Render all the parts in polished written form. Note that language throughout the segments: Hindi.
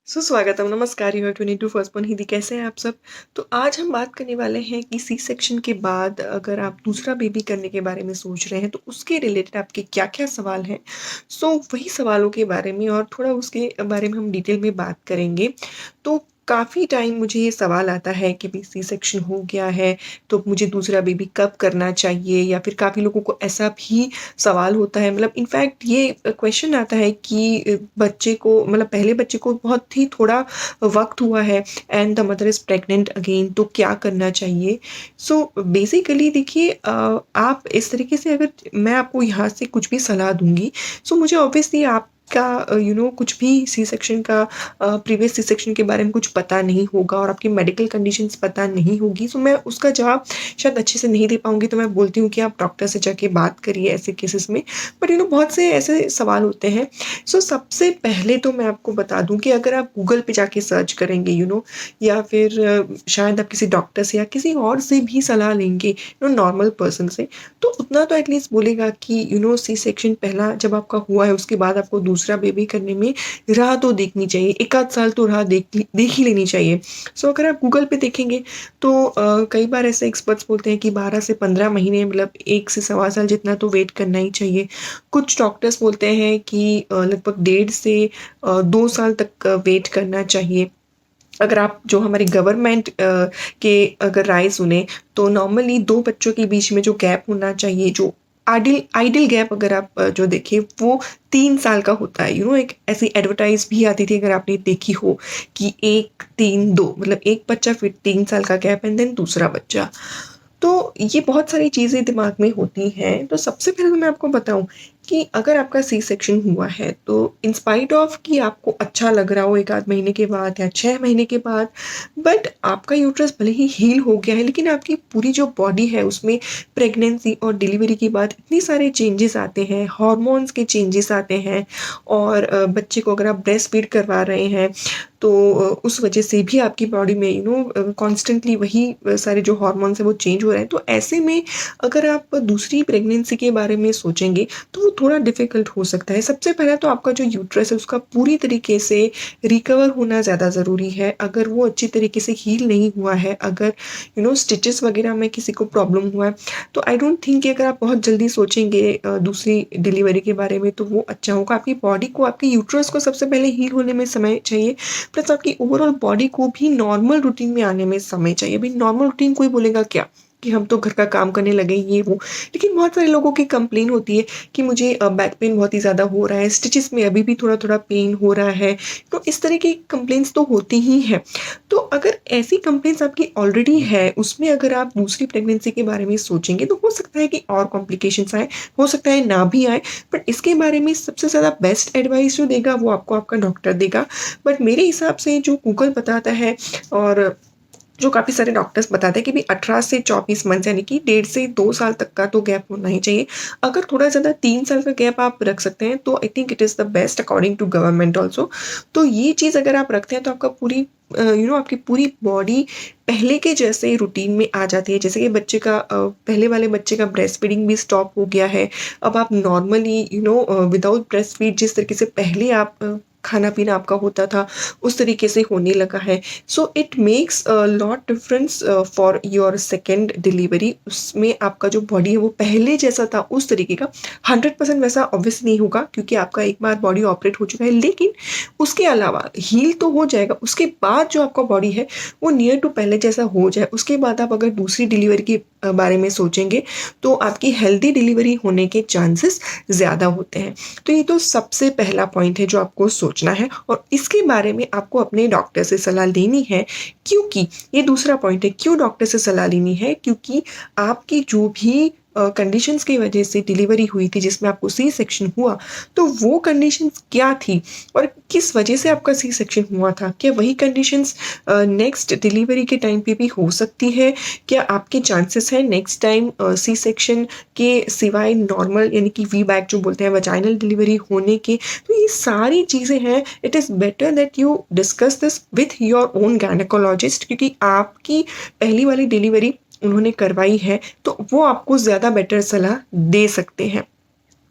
सुस्वागतम, नमस्कार, you are 22 first point Hindi. कैसे हैं आप सब? तो आज हम बात करने वाले हैं कि सी सेक्शन के बाद अगर आप दूसरा बेबी करने के बारे में सोच रहे हैं तो उसके रिलेटेड आपके क्या-क्या सवाल हैं? वही सवालों के बारे में और थोड़ा उसके बारे में हम डिटेल में बात करेंगे। तो काफ़ी टाइम मुझे ये सवाल आता है कि भई सी सेक्शन हो गया है, तो मुझे दूसरा बेबी कब करना चाहिए? या फिर काफ़ी लोगों को ऐसा भी सवाल होता है, मतलब इनफैक्ट ये क्वेश्चन आता है कि बच्चे को, मतलब पहले बच्चे को बहुत ही थोड़ा वक़्त हुआ है and the mother is pregnant again, तो क्या करना चाहिए? बेसिकली देखिए, आप इस तरीके से, अगर मैं आपको यहाँ से कुछ भी सलाह दूँगी, मुझे ऑब्वियसली आपका कुछ भी सी सेक्शन का प्रीवियस सी सेक्शन के बारे में कुछ पता नहीं होगा और आपकी मेडिकल कंडीशंस पता नहीं होगी, मैं उसका जवाब शायद अच्छे से नहीं दे पाऊँगी। तो मैं बोलती हूँ कि आप डॉक्टर से जाके बात करिए ऐसे केसेस में। बट बहुत से ऐसे सवाल होते हैं। सबसे पहले तो मैं आपको बता दूँ कि अगर आप गूगल पे जाके सर्च करेंगे, या फिर शायद आप किसी डॉक्टर से या किसी और से भी सलाह लेंगे, नॉर्मल पर्सन से, तो उतना तो एटलीस्ट बोलेगा कि सी सेक्शन पहला जब आपका हुआ है उसके बाद आपको दूसरा बेबी करने में राह तो देखनी चाहिए, 1 आध साल तो राह देख ही लेनी चाहिए। अगर आप गूगल पे देखेंगे तो कई बार ऐसे एक्सपर्ट्स बोलते हैं कि 12 से 15 महीने, मतलब 1 से सवा साल जितना तो वेट करना ही चाहिए। कुछ डॉक्टर्स बोलते हैं कि लगभग 1.5 से 2 साल तक वेट करना चाहिए। अगर आप जो हमारी गवर्नमेंट के अगर राय सुने, तो नॉर्मली 2 बच्चों के बीच में जो गैप होना चाहिए, जो आइडियल आइडियल गैप अगर आप जो देखें, वो 3 साल का होता है। एक ऐसी एडवर्टाइज़ भी आती थी, अगर आपने देखी हो, कि 1, 3, 2, मतलब 1 बच्चा फिर 3 साल का गैप एंड देन दूसरा बच्चा। तो ये बहुत सारी चीज़ें दिमाग में होती हैं। तो सबसे पहले तो मैं आपको बताऊँ कि अगर आपका सी सेक्शन हुआ है, तो इन स्पाइट ऑफ कि आपको अच्छा लग रहा हो 1 आध महीने के बाद या 6 महीने के बाद, बट आपका यूट्रस भले ही हील हो गया है, लेकिन आपकी पूरी जो बॉडी है उसमें प्रेगनेंसी और डिलीवरी के बाद इतने सारे चेंजेस आते हैं, हार्मोन्स के चेंजेस आते हैं, और बच्चे को अगर आप ब्रेस्ट फीड करवा रहे हैं, तो उस वजह से भी आपकी बॉडी में कॉन्स्टेंटली वही सारे जो हार्मोन्स हैं वो चेंज हो रहे हैं। तो ऐसे में अगर आप दूसरी प्रेगनेंसी के बारे में सोचेंगे, तो वो थोड़ा डिफ़िकल्ट हो सकता है। सबसे पहले तो आपका जो यूट्रस है उसका पूरी तरीके से रिकवर होना ज़्यादा ज़रूरी है। अगर वो अच्छी तरीके से हील नहीं हुआ है, अगर स्टिचेस वगैरह में किसी को प्रॉब्लम हुआ है, तो आई डोंट थिंक कि अगर आप बहुत जल्दी सोचेंगे दूसरी डिलीवरी के बारे में, तो वो अच्छा होगा। आपकी बॉडी को, आपके यूट्रस को सबसे पहले हील होने में समय चाहिए, प्लस आपकी ओवरऑल बॉडी को भी नॉर्मल रूटीन में आने में समय चाहिए। अभी नॉर्मल रूटीन कोई बोलेगा क्या, कि हम तो घर का काम करने लगे, ये वो। लेकिन बहुत सारे लोगों की कंप्लेन होती है कि मुझे बैक पेन बहुत ही ज़्यादा हो रहा है, स्टिचेस में अभी भी थोड़ा-थोड़ा पेन हो रहा है। तो इस तरह की कंप्लेंट्स तो होती ही हैं। तो अगर ऐसी कंप्लेंट्स आपकी ऑलरेडी है, उसमें अगर आप दूसरी प्रेगनेंसी के बारे में सोचेंगे, तो हो सकता है कि और कॉम्प्लिकेशंस आएँ, हो सकता है ना भी आए। बट इसके बारे में सबसे ज़्यादा बेस्ट एडवाइस जो देगा, वो आपको आपका डॉक्टर देगा। बट मेरे हिसाब से जो गूगल बताता है, और जो काफ़ी सारे डॉक्टर्स बताते हैं, कि भी 18 से 24 मंथ्स, यानी कि 1.5 से 2 साल तक का तो गैप होना ही चाहिए। अगर थोड़ा ज़्यादा 3 साल का गैप आप रख सकते हैं, तो I think it is the best according to government also. तो ये चीज़ अगर आप रखते हैं, तो आपका पूरी आपकी पूरी बॉडी पहले के जैसे रूटीन में आ जाती है। जैसे कि बच्चे का पहले वाले बच्चे का ब्रेस्ट फीडिंग भी स्टॉप हो गया है। अब आप नॉर्मली विदाउट ब्रेस्ट फीड, जिस तरीके से पहले आप खाना-पीना आपका होता था, उस तरीके से होने लगा है। It makes a lot difference for your second delivery. उसमें आपका जो बॉडी है वो पहले जैसा था उस तरीके का 100% वैसा ऑब्वियसली नहीं होगा, क्योंकि आपका एक बार बॉडी ऑपरेट हो चुका है, लेकिन उसके अलावा हील तो हो जाएगा। उसके बाद जो आपका बॉडी है वो नियर टू पहले जैसा हो जाए, उसके बाद आप अगर दूसरी डिलीवरी के बारे में सोचेंगे, तो आपकी हेल्दी डिलीवरी होने के चांसेस ज़्यादा होते हैं। तो ये तो सबसे पहला पॉइंट है जो आपको सोचना है, और इसके बारे में आपको अपने डॉक्टर से सलाह लेनी है। क्योंकि ये दूसरा पॉइंट है, क्यों डॉक्टर से सलाह लेनी है, क्योंकि आपकी जो भी कंडीशंस की वजह से डिलीवरी हुई थी, जिसमें आपको सी सेक्शन हुआ, तो वो कंडीशंस क्या थी और किस वजह से आपका सी सेक्शन हुआ था? क्या वही कंडीशंस नेक्स्ट डिलीवरी के टाइम पे भी हो सकती है? क्या आपके चांसेस हैं नेक्स्ट टाइम सी सेक्शन के सिवाय नॉर्मल, यानी कि वी बैक जो बोलते हैं, वजाइनल डिलीवरी होने के? तो ये सारी चीज़ें हैं। It is better that you discuss this with your own gynaecologist, क्योंकि आपकी पहली वाली डिलीवरी उन्होंने करवाई है, तो वो आपको ज़्यादा बेटर सलाह दे सकते हैं।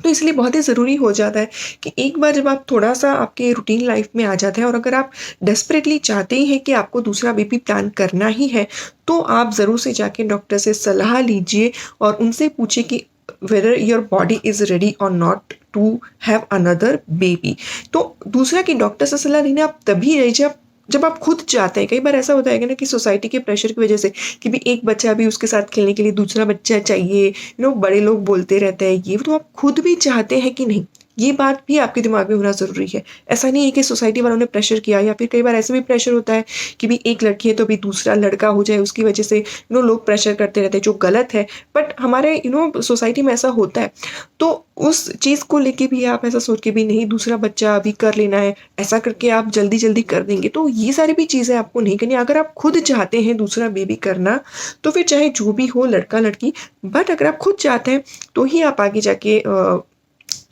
तो इसलिए बहुत ही ज़रूरी हो जाता है कि एक बार जब आप थोड़ा-सा आपके रूटीन लाइफ़ में आ जाते हैं और अगर आप डेस्परेटली चाहते ही हैं कि आपको दूसरा बेबी प्लान करना ही है, तो आप ज़रूर से जाके डॉक्टर से सलाह लीजिए और उनसे पूछिए कि whether your body is ready और not to have another baby. तो दूसरा कि डॉक्टर से सलाह लेने आप तभी रहिए जब आप खुद चाहते हैं। कई बार ऐसा होता है ना कि सोसाइटी के प्रेशर की वज़ह से कि भई एक बच्चा अभी उसके साथ खेलने के लिए दूसरा बच्चा चाहिए, बड़े लोग बोलते रहते हैं ये, तो आप खुद भी चाहते हैं कि नहीं? ये बात भी आपके दिमाग में होना ज़रूरी है। ऐसा नहीं है कि सोसाइटी वालों ने प्रेशर किया या फिर कई बार ऐसा भी प्रेशर होता है कि भई एक लड़की है तो अभी दूसरा लड़का हो जाए, उसकी वज़ह से लोग प्रेशर करते रहते हैं जो गलत है। बट हमारे सोसाइटी में ऐसा होता है। तो उस चीज़ को लेके भी आप ऐसा सोच के भी नहीं दूसरा बच्चा अभी कर लेना है, ऐसा करके आप जल्दी-जल्दी कर देंगे। तो ये सारी भी चीज़ें आपको नहीं करनी। अगर आप खुद चाहते हैं दूसरा बेबी करना, तो फिर चाहे जो भी हो लड़का-लड़की, बट अगर आप खुद चाहते हैं तो ही आप आगे जाके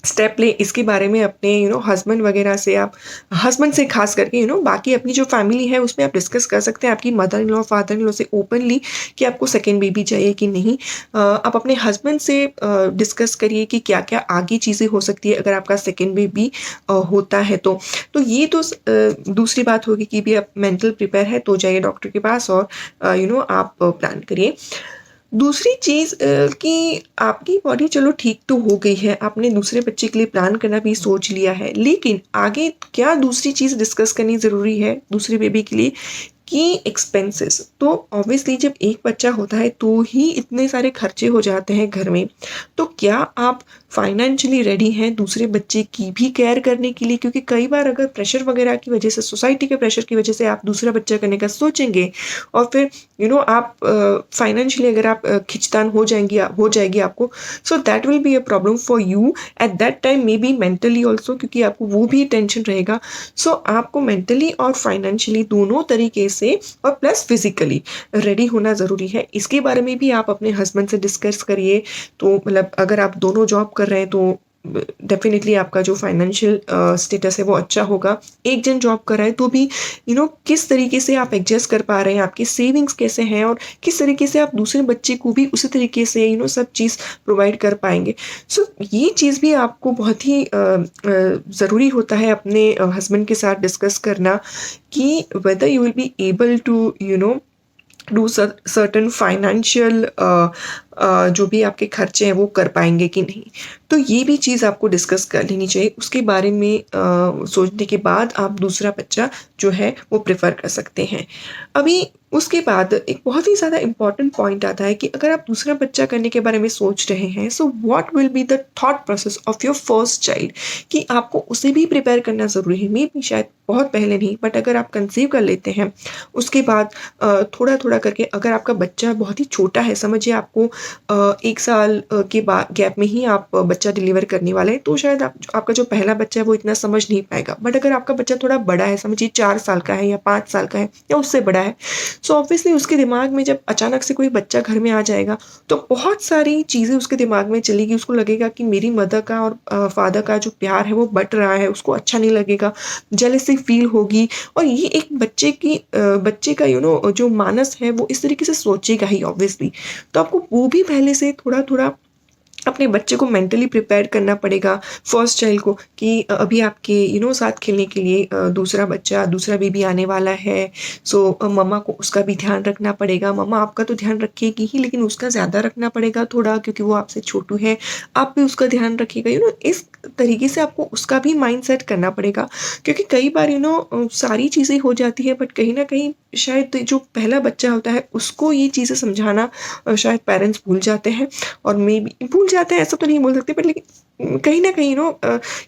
स्टेप लें। इसके बारे में अपने हस्बैंड वगैरह से आप हस्बैंड से खास करके बाकी अपनी जो फैमिली है उसमें आप डिस्कस कर सकते हैं आपकी mother in law father in law से ओपनली कि आपको सेकेंड बेबी चाहिए कि नहीं। आप अपने हस्बैंड से डिस्कस करिए कि क्या क्या आगे चीज़ें हो सकती है अगर आपका सेकेंड बेबी होता है तो ये तो दूसरी बात होगी कि भी आप मेंटल प्रिपेयर है तो जाइए डॉक्टर के पास और आप प्लान करिए। दूसरी चीज़ कि आपकी बॉडी चलो ठीक तो हो गई है, आपने दूसरे बच्चे के लिए प्लान करना भी सोच लिया है, लेकिन आगे क्या दूसरी चीज़ डिस्कस करनी ज़रूरी है दूसरे बेबी के लिए कि एक्सपेंसेस। तो ऑब्वियसली जब एक बच्चा होता है तो ही इतने सारे खर्चे हो जाते हैं घर में। तो क्या आप फाइनेंशियली रेडी हैं दूसरे बच्चे की भी केयर करने के लिए? क्योंकि कई बार अगर प्रेशर वगैरह की वजह से सोसाइटी के प्रेशर की वजह से आप दूसरा बच्चा करने का सोचेंगे और फिर आप फाइनेंशियली अगर आप खींचतान हो जाएगी आपको, so that will be a problem for you at that time, may be mentally also, क्योंकि आपको वो भी टेंशन रहेगा। सो आपको मेंटली और फाइनेंशियली दोनों तरीके से और प्लस फिजिकली रेडी होना ज़रूरी है। इसके बारे में भी आप अपने हस्बैंड से डिस्कस करिए। तो मतलब अगर आप दोनों जॉब कर रहे हैं तो डेफिनेटली आपका जो फाइनेंशियल स्टेटस है वो अच्छा होगा। एक जन जॉब कर रहा है तो भी किस तरीके से आप एडजस्ट कर पा रहे हैं, आपकी सेविंग्स कैसे हैं और किस तरीके से आप दूसरे बच्चे को भी उसी तरीके से सब चीज़ प्रोवाइड कर पाएंगे। सो ये चीज़ भी आपको बहुत ही ज़रूरी होता है अपने हस्बैंड के साथ डिस्कस करना कि whether you will be able to do certain financial जो भी आपके खर्चे हैं वो कर पाएंगे कि नहीं। तो ये भी चीज़ आपको डिस्कस कर लेनी चाहिए। उसके बारे में सोचने के बाद आप दूसरा बच्चा जो है वो प्रेफर कर सकते हैं। अभी उसके बाद एक बहुत ही ज़्यादा इम्पॉर्टेंट पॉइंट आता है कि अगर आप दूसरा बच्चा करने के बारे में सोच रहे हैं, so what will be the thought process of your first child, कि आपको उसे भी प्रिपेयर करना ज़रूरी है। मे बी शायद बहुत पहले नहीं, बट अगर आप कंसीव कर लेते हैं उसके बाद थोड़ा थोड़ा करके, अगर आपका बच्चा बहुत ही छोटा है, समझिए आपको 1 साल के बाद गैप में ही आप बच्चा डिलीवर करने वाले हैं, तो शायद आपका जो पहला बच्चा है वो इतना समझ नहीं पाएगा। बट अगर आपका बच्चा थोड़ा बड़ा है, समझिए 4 साल का है या 5 साल का है या उससे बड़ा है, सो ऑब्वियसली उसके दिमाग में जब अचानक से कोई बच्चा घर में आ जाएगा तो बहुत सारी चीज़ें उसके दिमाग में चलेगी। उसको लगेगा कि मेरी मदर का और फादर का जो प्यार है वो बँट रहा है, उसको अच्छा नहीं लगेगा, जेलसी फील होगी। और ये एक बच्चे का जो मानस है वो इस तरीके से सोचेगा ही ऑब्वियसली। तो आपको वो भी पहले से थोड़ा-थोड़ा अपने बच्चे को मेंटली प्रिपेयर करना पड़ेगा, फर्स्ट चाइल्ड को, कि अभी आपके साथ खेलने के लिए दूसरा बेबी आने वाला है। सो मम्मा को उसका भी ध्यान रखना पड़ेगा। मम्मा आपका तो ध्यान रखेगी ही, लेकिन उसका ज़्यादा रखना पड़ेगा थोड़ा, क्योंकि वो आपसे छोटू है। आप भी उसका ध्यान रखिएगा। इस तरीके से आपको उसका भी माइंडसेट करना पड़ेगा, क्योंकि कई बार सारी चीज़ें हो जाती है, बट कहीं न कहीं शायद जो पहला बच्चा होता है उसको ये चीज़ें समझाना शायद पेरेंट्स भूल जाते हैं। और मे बी भूल जाते हैं ऐसा तो नहीं बोल सकते, बट लेकिन कहीं न कहीं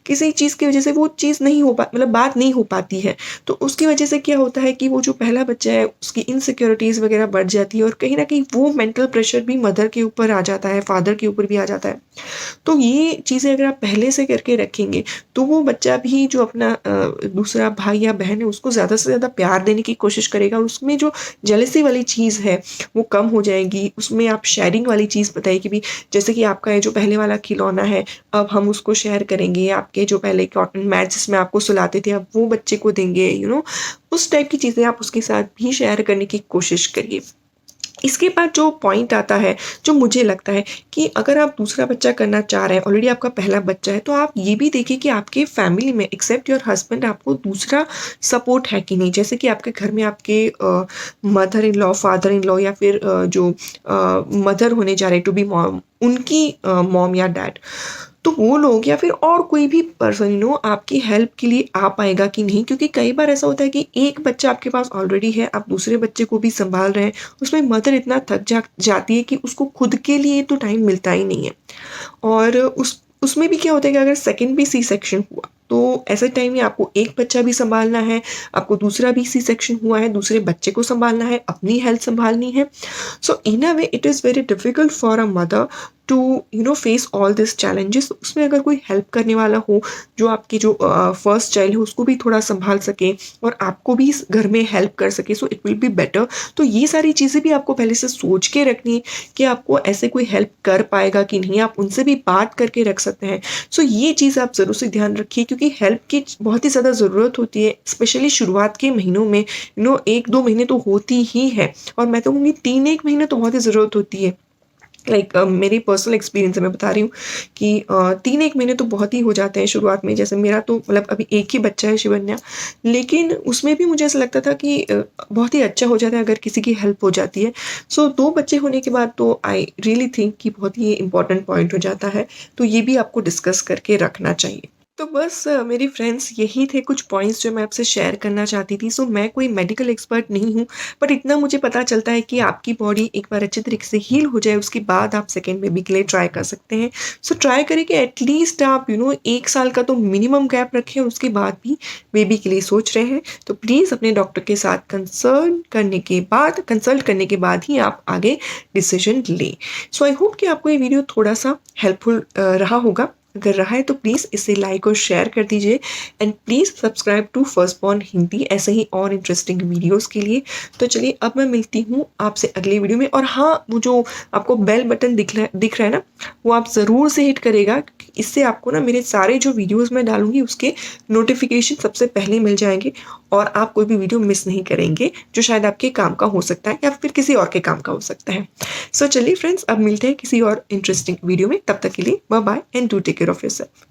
किसी चीज़ की वज़ह से वो चीज़ नहीं हो पा मतलब बात नहीं हो पाती है। तो उसकी वज़ह से क्या होता है कि वो जो पहला बच्चा है उसकी इनसिक्योरिटीज़ वग़ैरह बढ़ जाती है और कहीं न कहीं वो मेंटल प्रेशर भी मदर के ऊपर आ जाता है, फादर के ऊपर भी आ जाता है। तो ये चीज़ें अगर आप पहले से करके रखेंगे तो वो बच्चा भी जो अपना दूसरा भाई या बहन है उसको ज़्यादा से ज़्यादा प्यार देने की कोशिश करेगा और उसमें जो जेलसी वाली चीज़ है वो कम हो जाएगी। उसमें आप शेयरिंग वाली चीज़ बताइए कि भी जैसे कि आपका ये जो पहले वाला खिलौना है, अब हम उसको शेयर करेंगे। आपके जो पहले कॉटन मैट जिसमें आपको सुलाते थे, अब वो बच्चे को देंगे। उस टाइप की चीज़ें आप उसके साथ भी शेयर करने की कोशिश करिए। इसके बाद जो पॉइंट आता है, जो मुझे लगता है कि अगर आप दूसरा बच्चा करना चाह रहे हैं, ऑलरेडी आपका पहला बच्चा है, तो आप ये भी देखिए कि आपके फैमिली में एक्सेप्ट योर हस्बैंड आपको दूसरा सपोर्ट है कि नहीं। जैसे कि आपके घर में आपके mother in law, father in law या फिर जो मदर होने जा रहे टू बी मॉम, उनकी मॉम या डैड, तो वो लोग या फिर और कोई भी पर्सन आपकी हेल्प के लिए आ पाएगा कि नहीं। क्योंकि कई बार ऐसा होता है कि एक बच्चा आपके पास ऑलरेडी है, आप दूसरे बच्चे को भी संभाल रहे हैं, उसमें मदर इतना थक जाती है कि उसको खुद के लिए तो टाइम मिलता ही नहीं है। और उसमें भी क्या होता है कि अगर सेकंड भी सी सेक्शन हुआ, तो ऐसे टाइम में आपको एक बच्चा भी संभालना है, आपको दूसरा भी सी सेक्शन हुआ है, दूसरे बच्चे को संभालना है, अपनी हेल्थ संभालनी है। So in a way it is very difficult for a mother to face all this challenges. उसमें अगर कोई हेल्प करने वाला हो, जो आपकी जो फर्स्ट चाइल्ड है उसको भी थोड़ा संभाल सके और आपको भी इस घर में हेल्प कर सके, so it will be better. तो ये सारी चीज़ें भी आपको पहले से सोच के रखनी है कि आपको ऐसे कोई हेल्प कर पाएगा कि नहीं, आप उनसे भी बात करके रख सकते हैं। सो ये चीज़ आप ज़रूर से ध्यान रखिए, क्योंकि हेल्प की बहुत ही ज़्यादा ज़रूरत होती है, स्पेशली शुरुआत के महीनों में। 1-2 महीने तो होती ही है, और मैं तो कहूँगी 3-1 महीने तो बहुत ही ज़रूरत होती है। लाइक मेरी पर्सनल एक्सपीरियंस से मैं बता रही हूँ कि 3-1 महीने तो बहुत ही हो जाते हैं शुरुआत में। जैसे मेरा तो मतलब अभी एक ही बच्चा है, शिवन्या, लेकिन उसमें भी मुझे ऐसा लगता था कि बहुत ही अच्छा हो जाता है अगर किसी की हेल्प हो जाती है। सो 2 बच्चे होने के बाद तो आई रियली थिंक कि बहुत ही इम्पोर्टेंट पॉइंट हो जाता है, तो ये भी आपको डिस्कस करके रखना चाहिए। तो बस मेरी फ्रेंड्स यही थे कुछ पॉइंट्स जो मैं आपसे शेयर करना चाहती थी। सो मैं कोई मेडिकल एक्सपर्ट नहीं हूँ, बट इतना मुझे पता चलता है कि आपकी बॉडी एक बार अच्छे तरीके से हील हो जाए, उसके बाद आप सेकेंड बेबी के लिए ट्राई कर सकते हैं। सो ट्राई करें कि एटलीस्ट आप 1 साल का तो मिनिमम गैप रखें, और उसके बाद भी बेबी के लिए सोच रहे हैं तो प्लीज़ अपने डॉक्टर के साथ कंसल्ट करने के बाद ही आप आगे डिसीजन लें। सो आई होप कि आपको ये वीडियो थोड़ा सा हेल्पफुल रहा होगा। अगर रहा है तो प्लीज़ इसे लाइक और शेयर कर दीजिए, and please subscribe to first born Hindi ऐसे ही और इंटरेस्टिंग वीडियोस के लिए। तो चलिए अब मैं मिलती हूँ आपसे अगले वीडियो में। और हाँ, वो जो आपको बेल बटन दिख रहा है ना, वो आप ज़रूर से हिट करेगा, क्योंकि इससे आपको ना मेरे सारे जो वीडियोज़ मैं डालूंगी उसके नोटिफिकेशन सबसे पहले मिल जाएंगे, और आप कोई भी वीडियो मिस नहीं करेंगे जो शायद आपके काम का हो सकता है या फिर किसी और के काम का हो सकता है। सो चलिए फ्रेंड्स, अब मिलते हैं किसी और इंटरेस्टिंग वीडियो में। तब तक के लिए bye bye and do take care of yourself.